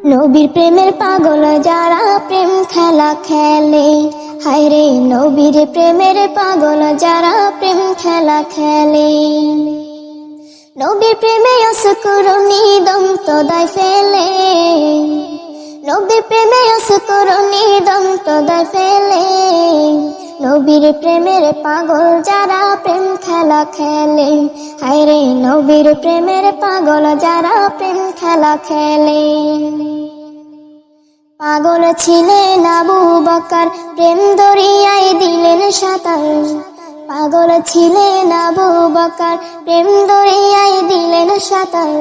নবীর প্রেমের পাগল যারা প্রেম খেলা খেলে, হায়রে নবীর প্রেমের পাগল যারা প্রেম খেলা খেলে। নবীর প্রেমে অসকরণী দন্ত দায় ফেলে, নবীর প্রেমে অসকরণী দন্ত দায় ফেলে। নবীর প্রেমের পাগল যারা প্রেম খেলা খেলে, হায়রে নবীর প্রেমের পাগল যারা প্রেম খেলা খেলে। পাগল ছিলেন আবু বকর, প্রেম দরিয়ায় দিলেন সাঁতার। পাগল ছিলেন আবু বকর, প্রেম দরিয়ায় দিলেন সাঁতার।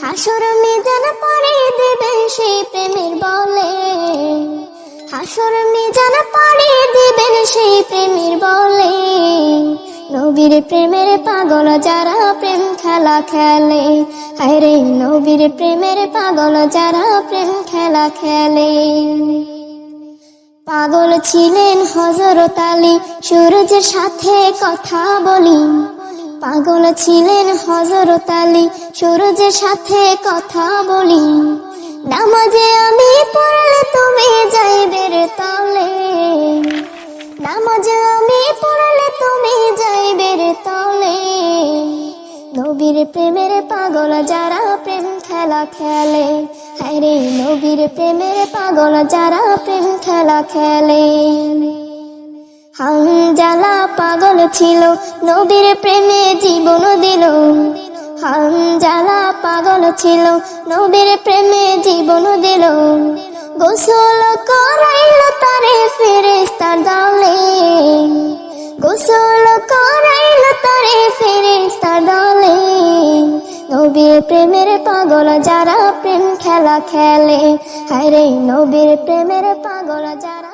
হাসর মিজান পাড়ি দিবেন সেই প্রেমের বলে, হাসর মিজান পাড়ি দিবেন সেই প্রেমের বলে। নবীর প্রেমের পাগল যারা প্রেম খেলা খেলে, হায়রে নবীর প্রেমের পাগল যারা প্রেম খেলা খেলে। পাগল ছিলেন হযরত আলী, সূরজের সাথে কথা বলি। পাগল ছিলেন হযরত আলী, সূরজের সাথে কথা বলি। নামাজে আমি পড়লে তুমি যাইবে রে তলে, নামাজে আমি পড়লে তুমি যাইবে রে তলে। নবীর প্রেমের পাগল যারা প্রেম খেলা খেলে, হায়রে নবীর প্রেমের পাগল যারা প্রেম খেলা খেলে। হানজালা পাগল ছিল, নবীর প্রেমে জীবন দিল। হানজালা পাগল ছিল, নবীর প্রেমে জীবন দিল। গোসল করাইল তারে ফেরেশতার দলে, গোসল করাইল তারে ফেরেশতার দলে। নবীর প্রেমের পাগল যারা প্রেম খেলা খেলে, হায়রে নবীর প্রেমের পাগল যারা